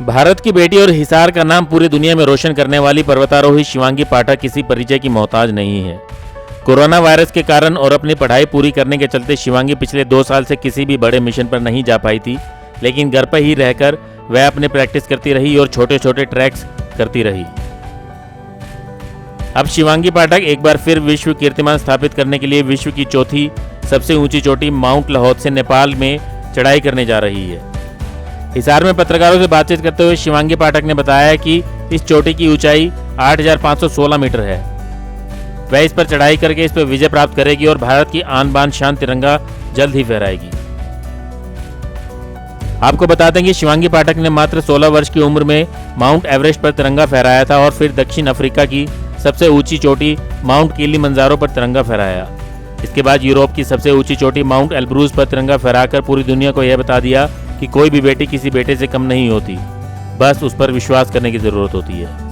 भारत की बेटी और हिसार का नाम पूरी दुनिया में रोशन करने वाली पर्वतारोही शिवांगी पाठक किसी परिचय की मोहताज नहीं है। कोरोना वायरस के कारण और अपनी पढ़ाई पूरी करने के चलते शिवांगी पिछले 2 साल से किसी भी बड़े मिशन पर नहीं जा पाई थी, लेकिन घर पर ही रहकर वह अपनी प्रैक्टिस करती रही और छोटे छोटे ट्रैक्स करती रही। अब शिवांगी पाठक एक बार फिर विश्व कीर्तिमान स्थापित करने के लिए विश्व की चौथी सबसे ऊंची चोटी माउंट लहोत्से नेपाल में चढ़ाई करने जा रही है। हिसार में पत्रकारों से बातचीत करते हुए शिवांगी पाठक ने बताया कि इस चोटी की ऊंचाई 8,516 मीटर है। वह इस पर चढ़ाई करके इस पर विजय प्राप्त करेगी और भारत की आन बान शान तिरंगा जल्द ही फहराएगी। आपको बता दें कि शिवांगी पाठक ने मात्र 16 वर्ष की उम्र में माउंट एवरेस्ट पर तिरंगा फहराया था और फिर दक्षिण अफ्रीका की सबसे ऊंची चोटी माउंट किलिमंजारो पर तिरंगा फहराया। इसके बाद यूरोप की सबसे ऊंची चोटी माउंट एल्ब्रूज पर तिरंगा फहराकर पूरी दुनिया को यह बता दिया कि कोई भी बेटी किसी बेटे से कम नहीं होती, बस उस पर विश्वास करने की जरूरत होती है।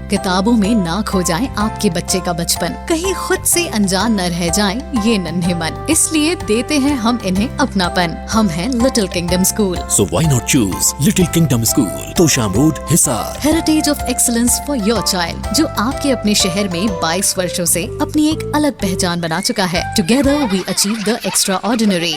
किताबों में ना खो जाए आपके बच्चे का बचपन, कहीं खुद से अनजान न रह जाएं ये नन्हे मन, इसलिए देते हैं हम इन्हें अपनापन। हम हैं little kingdom school. So why not choose Little Kingdom School, Tosham road, Hisar. Heritage of excellence for your child, जो आपके अपने शहर में 22 वर्षों से अपनी एक अलग पहचान बना चुका है। Together we achieve the extraordinary.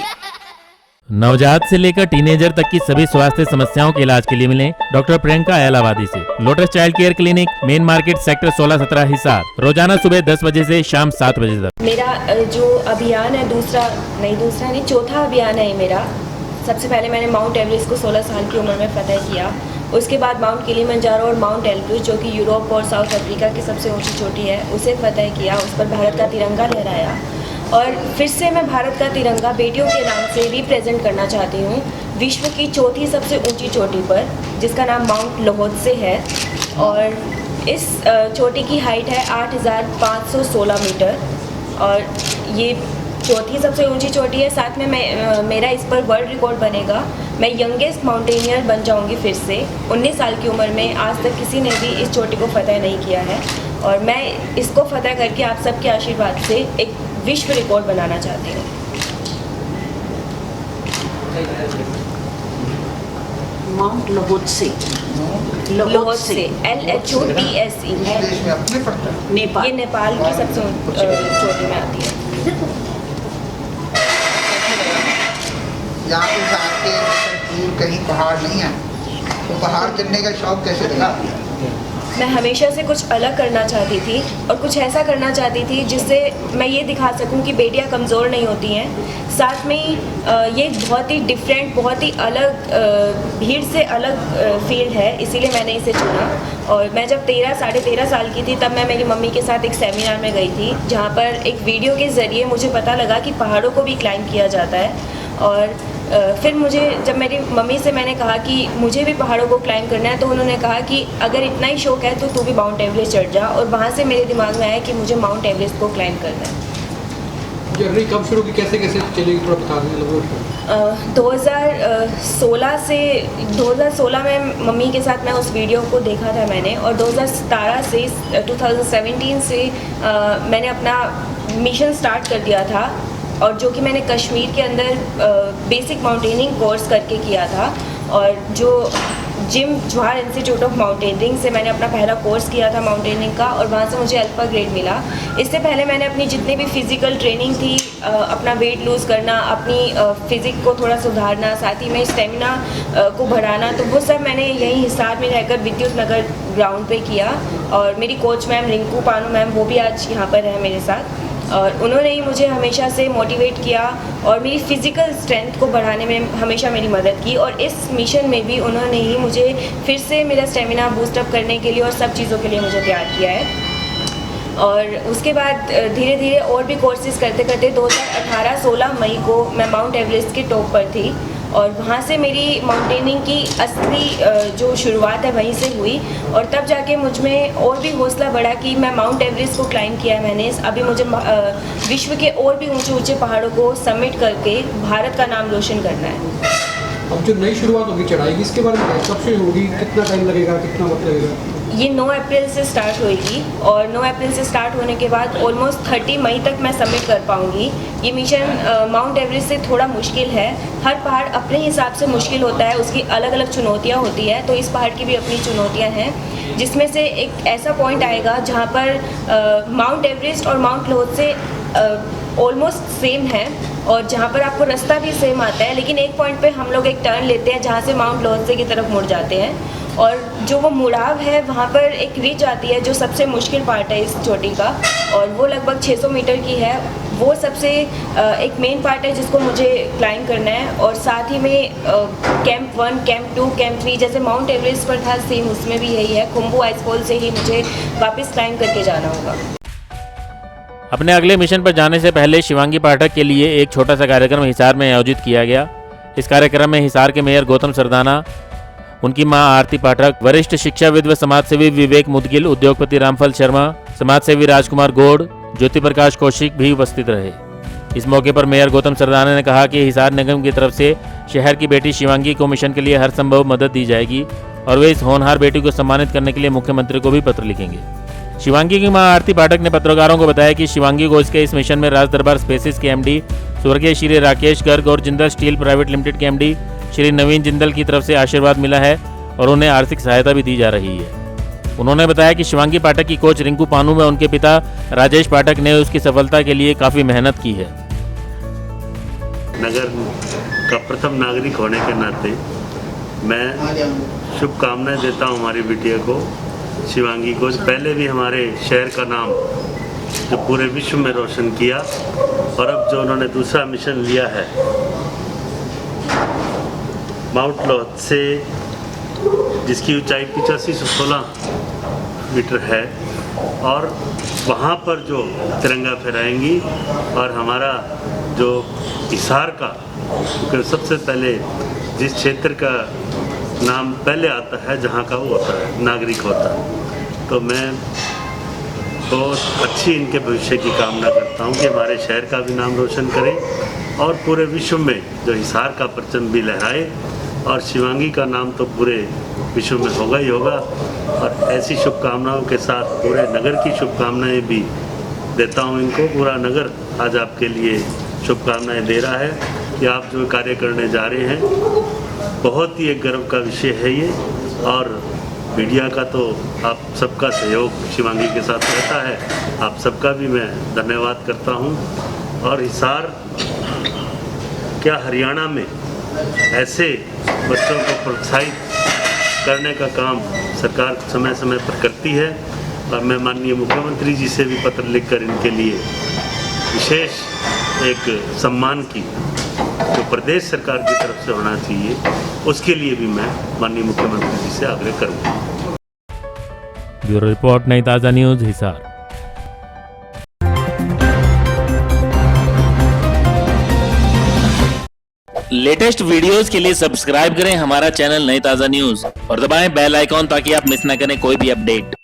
नवजात से लेकर टीनेजर तक की सभी स्वास्थ्य समस्याओं के इलाज के लिए मिलें डॉक्टर प्रियंका एलावादी से। Lotus child care clinic, main market, sector 16-17 Hisar. रोजाना सुबह 10 बजे से शाम 7 बजे तक। मेरा जो अभियान है चौथा अभियान है मेरा। सबसे पहले मैंने माउंट एवरेस्ट को 16 साल की उम्र में फतह किया। उसके बाद माउंट किलिमंजारो और माउंट एल्ब्रूज, जो कि यूरोप और साउथ अफ्रीका की सबसे ऊंची चोटी है, उसे फतह किया। उस पर भारत का तिरंगा लहराया और फिर से मैं भारत का तिरंगा बेटियों के नाम से रिप्रेजेंट करना चाहती हूँ विश्व की चौथी सबसे ऊंची चोटी पर, जिसका नाम माउंट लहोत्से है। और इस चोटी की हाइट है 8,516 मीटर और ये चौथी सबसे ऊंची चोटी है। साथ में मेरा इस पर वर्ल्ड रिकॉर्ड बनेगा। मैं यंगेस्ट माउंटेनियर बन जाऊंगी फिर से। 19 साल की उम्र में आज तक किसी ने भी इस चोटी को फतह नहीं किया है और मैं इसको फतह करके आप सबके आशीर्वाद से एक विश्व रिकॉर्ड बनाना चाहती हूँ। Mount Lhotse, LHOTSE Nepal. ये नेपाल की सबसे चोटी में आती है। यहाँ पे आके दूर कहीं पहाड़ नहीं है, तो पहाड़ चढ़ने का शौक कैसे लगा? मैं हमेशा से कुछ अलग करना चाहती थी और कुछ ऐसा करना चाहती थी जिससे मैं ये दिखा सकूं कि बेटियां कमज़ोर नहीं होती हैं। साथ में ये बहुत ही डिफरेंट, बहुत ही अलग, भीड़ से अलग फील्ड है, इसीलिए मैंने इसे चुना। और मैं जब 13-13.5 साल की थी तब मैं मेरी मम्मी के साथ एक सेमिनार में गई थी, जहाँ पर एक वीडियो के ज़रिए मुझे पता लगा कि पहाड़ों को भी क्लाइंब किया जाता है। और फिर मुझे जब मेरी मम्मी से मैंने कहा कि मुझे भी पहाड़ों को क्लाइंब करना है, तो उन्होंने कहा कि अगर इतना ही शौक है तो तू भी माउंट एवरेस्ट चढ़ जा। और वहाँ से मेरे दिमाग में आया कि मुझे माउंट एवरेस्ट को क्लाइंब करना है। जर्नी कब शुरू की, कैसे चलेगी, थोड़ा बता दें लोगों को। 2016 में मम्मी के साथ मैं उस वीडियो को देखा था मैंने, और 2017 से 2017 से मैंने अपना मिशन स्टार्ट कर दिया था, और जो कि मैंने कश्मीर के अंदर बेसिक माउंटेनिंग कोर्स करके किया था। और जो gym Jawahar institute of mountaineering से मैंने अपना पहला कोर्स किया था माउंटेनिंग का, और वहाँ से मुझे अल्फा ग्रेड मिला। इससे पहले मैंने अपनी जितनी भी फिज़िकल ट्रेनिंग थी, अपना वेट लूज़ करना, अपनी फिज़िक को थोड़ा सुधारना, साथ ही में स्टेमिना को बढ़ाना, तो वो सब मैंने यहीं हिसार में रहकर विद्युत नगर ग्राउंड पे किया। और मेरी coach ma'am Rinku Panu ma'am, वो भी आज यहाँ पर है मेरे साथ, और उन्होंने ही मुझे हमेशा से मोटिवेट किया और मेरी फ़िज़िकल स्ट्रेंथ को बढ़ाने में हमेशा मेरी मदद की। और इस मिशन में भी उन्होंने ही मुझे फिर से मेरा स्टेमिना बूस्ट अप करने के लिए और सब चीज़ों के लिए मुझे तैयार किया है। और उसके बाद धीरे धीरे और भी कोर्सेज़ करते करते 2018-16 मई को मैं माउंट एवरेस्ट के टॉप पर थी, और वहाँ से मेरी माउंटेनिंग की असली जो शुरुआत है वहीं से हुई। और तब जाके मुझ में और भी हौसला बढ़ा कि मैं माउंट एवरेस्ट को क्लाइंब किया है मैंने। अभी मुझे विश्व के और भी ऊंचे ऊंचे पहाड़ों को समिट करके भारत का नाम रोशन करना है। अब जो नई शुरुआत होगी चढ़ाई की, इसके बारे में कब शुरू होगी, कितना टाइम लगेगा, कितना वक्त लगेगा? ये 9 अप्रैल से स्टार्ट होएगी और 9 अप्रैल से स्टार्ट होने के बाद ऑलमोस्ट 30 मई तक मैं सबमिट कर पाऊँगी। ये मिशन माउंट एवरेस्ट से थोड़ा मुश्किल है। हर पहाड़ अपने हिसाब से मुश्किल होता है, उसकी अलग अलग चुनौतियाँ होती है, तो इस पहाड़ की भी अपनी चुनौतियाँ हैं, जिसमें से एक ऐसा पॉइंट आएगा जहाँ पर माउंट एवरेस्ट और माउंट लोहद से ऑलमोस्ट सेम है और जहाँ पर आपको रास्ता भी सेम आता है, लेकिन एक पॉइंट पे हम लोग एक टर्न लेते हैं जहाँ से माउंट लोहद की तरफ मुड़ जाते हैं और जो वो मुड़ाव है वहाँ पर एक रिज आती है जो सबसे मुश्किल पार्ट है इस चोटी का और वो लगभग 600 मीटर की है। वो सबसे एक मेन पार्ट है जिसको मुझे क्लाइंब करना है और साथ ही में कैंप 1, कैंप 2, कैंप 3 जैसे माउंट एवरेस्ट पर था सेम उसमें भी यही है। खुम्बू आइसफॉल से ही मुझे वापस क्लाइंब करके जाना होगा। अपने अगले मिशन पर जाने से पहले शिवांगी पाठक के लिए एक छोटा सा कार्यक्रम हिसार में आयोजित किया गया। इस कार्यक्रम में हिसार के मेयर गौतम सरदाना, उनकी मां आरती पाठक, वरिष्ठ शिक्षाविद व समाजसेवी विवेक मुदगिल, उद्योगपति रामफल शर्मा, समाजसेवी राजकुमार गौड़, ज्योति प्रकाश कौशिक भी उपस्थित रहे। इस मौके पर मेयर गौतम सरदाना ने कहा कि हिसार निगम की तरफ से शहर की बेटी शिवांगी को मिशन के लिए हर संभव मदद दी जाएगी और वे इस होनहार बेटी को सम्मानित करने के लिए मुख्यमंत्री को भी पत्र लिखेंगे। शिवांगी की मां आरती पाठक ने पत्रकारों को बताया कि शिवांगी को इसके इस मिशन में राज दरबार स्पेसिस के एमडी स्वर्गीय श्री राकेश गर्ग और जिंदल स्टील प्राइवेट लिमिटेड के एमडी श्री नवीन जिंदल की तरफ से आशीर्वाद मिला है और उन्हें आर्थिक सहायता भी दी जा रही है। उन्होंने बताया कि शिवांगी पाठक की कोच रिंकू पानू व उनके पिता राजेश पाठक ने उसकी सफलता के लिए काफी मेहनत की है। नगर का प्रथम नागरिक होने के नाते मैं शुभकामनाएं देता हूं हमारी बिटिया को, शिवांगी को। पहले भी हमारे शहर का नाम जो पूरे विश्व में रोशन किया और अब जो उन्होंने दूसरा मिशन लिया है माउंट लोहद से, जिसकी ऊंचाई 8516 मीटर है और वहाँ पर जो तिरंगा फहराएंगी और हमारा जो हिसार का, क्योंकि सबसे पहले जिस क्षेत्र का नाम पहले आता है जहाँ का वो होता है नागरिक होता है, तो मैं बहुत अच्छी इनके भविष्य की कामना करता हूँ कि हमारे शहर का भी नाम रोशन करें और पूरे विश्व में जो हिसार का परचम भी लहराए और शिवांगी का नाम तो पूरे विश्व में होगा ही होगा। और ऐसी शुभकामनाओं के साथ पूरे नगर की शुभकामनाएं भी देता हूँ इनको। पूरा नगर आज आपके लिए शुभकामनाएं दे रहा है कि आप जो कार्य करने जा रहे हैं बहुत ही एक गर्व का विषय है ये, और मीडिया का तो आप सबका सहयोग शिवांगी के साथ रहता है, आप सबका भी मैं धन्यवाद करता हूँ। और हिसार क्या हरियाणा में ऐसे बच्चों को प्रोत्साहित करने का काम सरकार समय समय पर करती है और मैं माननीय मुख्यमंत्री जी से भी पत्र लिखकर इनके लिए विशेष एक सम्मान की जो प्रदेश सरकार की तरफ से होना चाहिए उसके लिए भी मैं माननीय मुख्यमंत्री जी से आग्रह करूँगा। ब्यूरो रिपोर्ट, नई ताज़ा न्यूज़, हिसार। लेटेस्ट वीडियोस के लिए सब्सक्राइब करें हमारा चैनल नई ताज़ा न्यूज़ और दबाएं बेल आइकॉन ताकि आप मिस न करें कोई भी अपडेट।